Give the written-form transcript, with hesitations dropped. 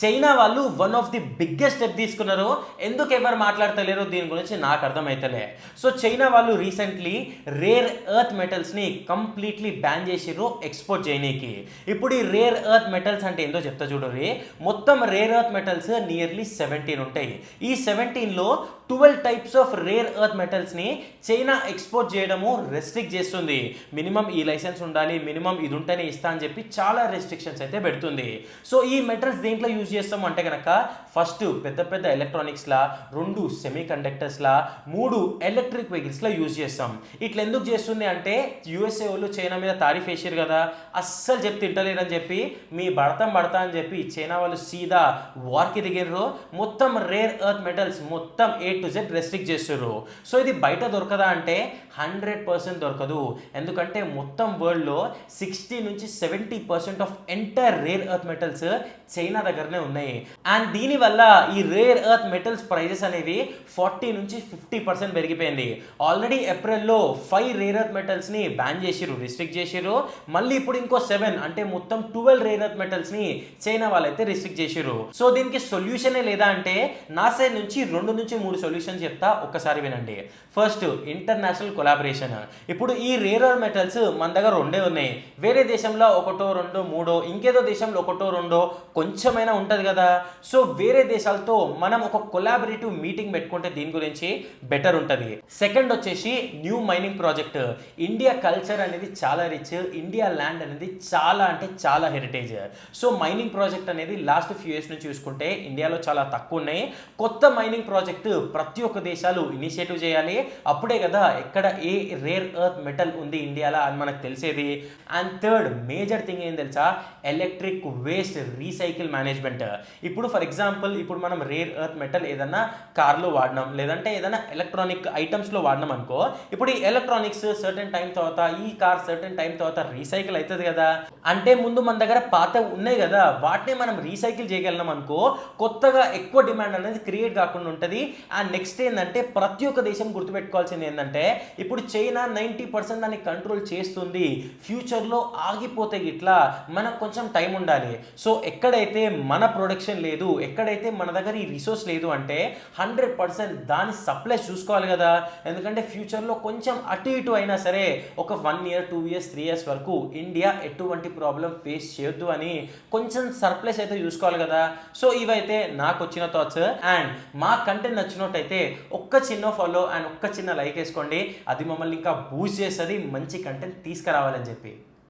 China వాళ్ళు one of the biggest step తీసుకున్నారు. ఎందుకు ఎవరు మాట్లాడతలేరు దీని గురించి నాకు అర్థమైతలే. సో చైనా వాళ్ళు రీసెంట్లీ రేర్ ఎర్త్ మెటల్స్ని కంప్లీట్లీ బ్యాన్ చేసిర్రు ఎక్స్పోర్ట్ చేయనీకి. ఇప్పుడు ఈ రేర్ ఎర్త్ మెటల్స్ అంటే ఏందో చెప్తా చూడరి. మొత్తం రేర్ ఎర్త్ మెటల్స్ నియర్లీ 17 ఉంటాయి. ఈ 17లో 12 టైప్స్ ఆఫ్ రేర్ ఎర్త్ మెటల్స్ని చైనా ఎక్స్పోర్ట్ చేయడము రెస్ట్రిక్ట్ చేస్తుంది. మినిమం ఈ లైసెన్స్ ఉండాలి, మినిమం ఇది ఉంటేనే ఇస్తా అని చెప్పి చాలా రెస్ట్రిక్షన్స్ అయితే పెడుతుంది. సో ఈ మెటల్స్ దేంట్లో యూజ్ చేస్తాం అంటే కనుక ఫస్ట్ పెద్ద పెద్ద ఎలక్ట్రానిక్స్లా, 2 సెమీ కండక్టర్స్లా, 3 ఎలక్ట్రిక్ వెహికల్స్లా యూజ్ చేస్తాం. ఇట్లా ఎందుకు చేస్తుంది అంటే యూఎస్ఏ వాళ్ళు చైనా మీద తారీఫ్ వేసారు కదా, అస్సలు చెప్పి తింటలేరని చెప్పి మీ పడతా అని చెప్పి చైనా వాళ్ళు సీదా వార్కి దిగారు. మొత్తం రేర్ ఎర్త్ మెటల్స్ మొత్తం A to Z రెస్ట్రిక్ట్ చేస్తారు. సో ఇది బయట దొరకదా అంటే 100% దొరకదు. ఎందుకంటే మొత్తం వరల్డ్లో 60 నుంచి 70% of entire rare earth metals China దగ్గరనే ఉన్నాయి. అండ్ దీనివల్ల ఈ రేర్ ఎర్త్ మెటల్స్ ప్రైజెస్ అనేవి 40 నుంచి 50% పెరిగిపోయింది. ఆల్రెడీ ఏప్రిల్లో 5 రేర్ ఎర్త్ మెటల్స్ని బ్యాన్ చేసిరు, రిస్ట్రిక్ట్ చేసిరు. మళ్ళీ ఇప్పుడు ఇంకో 7 అంటే మొత్తం 12 రేర్ ఎర్త్ మెటల్స్ని చైనా వాళ్ళైతే రిస్ట్రిక్ట్ చేసిరు. సో దీనికి సొల్యూషనే లేదా అంటే నా సైడ్ నుంచి 2 నుంచి 3 సొల్యూషన్ చెప్తా, ఒక్కసారి వినండి. First international collaboration. ఇప్పుడు ఈ రేర్ ఎర్త్ మెటల్స్ మన దగ్గర 2 ఉన్నాయి. వేరే దేశంలో 1, 2, 3, ఇంకేదో దేశంలో 1, 2 కొంచెమైనా ఉంటుంది కదా. సో వేరే దేశాలతో మనం ఒక కొలాబరేటివ్ మీటింగ్ పెట్టుకుంటే దీని గురించి బెటర్ ఉంటుంది. సెకండ్ వచ్చేసి new mining project. India culture అనేది చాలా రిచ్, ఇండియా ల్యాండ్ అనేది చాలా అంటే చాలా హెరిటేజ్. సో మైనింగ్ ప్రాజెక్ట్ అనేది లాస్ట్ ఫ్యూ ఇయర్స్ నుంచి చూసుకుంటే ఇండియాలో చాలా తక్కువ ఉన్నాయి. కొత్త మైనింగ్ ప్రాజెక్ట్ ప్రతి ఒక్క దేశాలు ఇనిషియేటివ్ చేయాలి. అప్పుడే కదా ఎక్కడ ఏ రేర్ ఎర్త్ మెటల్ ఉంది ఇండియాలో అని మనకు తెలిసేది. అండ్ థర్డ్ మేజర్ థింగ్ ఏం తెలుసా, ఎలక్ట్రిక్ వేస్ట్ రీసైకిల్ మేనేజ్మెంట్. ఇప్పుడు ఫర్ ఎగ్జాంపుల్ ఇప్పుడు మనం రేర్ ఎర్త్ మెటల్ ఏదన్నా కార్లో వాడినాం, లేదంటే ఏదైనా ఎలక్ట్రానిక్ ఐటమ్స్లో వాడినాం అనుకో, ఇప్పుడు ఈ ఎలక్ట్రానిక్స్ సర్టెన్ టైం తర్వాత, ఈ కార్ సర్టెన్ టైం తర్వాత రీసైకిల్ అవుతుంది కదా. అంటే ముందు మన దగ్గర పాత ఉన్నాయి కదా, వాటిని మనం రీసైకిల్ చేయగలిగినాం అనుకో, కొత్తగా ఎక్కువ డిమాండ్ అనేది క్రియేట్ కాకుండా ఉంటుంది. అండ్ నెక్స్ట్ ఏంటంటే ప్రతి ఒక్క దేశం గుర్తుపెట్టుకోవాల్సింది ఏంటంటే ఇప్పుడు చైనా 90% దాన్ని కంట్రోల్ చేస్తుంది. ఫ్యూచర్లో ఆగిపోతే ఇట్లా మనకు కొంచెం టైం ఉండాలి. సో ఎక్కడైతే మన ప్రొడక్షన్ లేదు, ఎక్కడైతే మన దగ్గర ఈ రిసోర్స్ లేదు అంటే 100% దాని సప్లై చూసుకోవాలి కదా. ఎందుకంటే ఫ్యూచర్లో కొంచెం అటు ఇటు అయినా సరే ఒక 1 year 2 years 3 years వరకు ఇండియా ఎటువంటి ప్రాబ్లం ఫేస్ చేయొద్దు అని కొంచెం సర్ప్లస్ అయితే చూసుకోవాలి కదా. సో ఇవైతే నాకు వచ్చిన థాట్స్. అండ్ మా కంటెంట్ నచ్చినట్టయితే ఒక్క చిన్న ఫాలో అండ్ ఒక్క చిన్న లైక్ వేసుకోండి. అది మమ్మల్ని ఇంకా బూస్ట్ చేస్తుంది మంచి కంటెంట్ తీసుకురావాలని చెప్పి.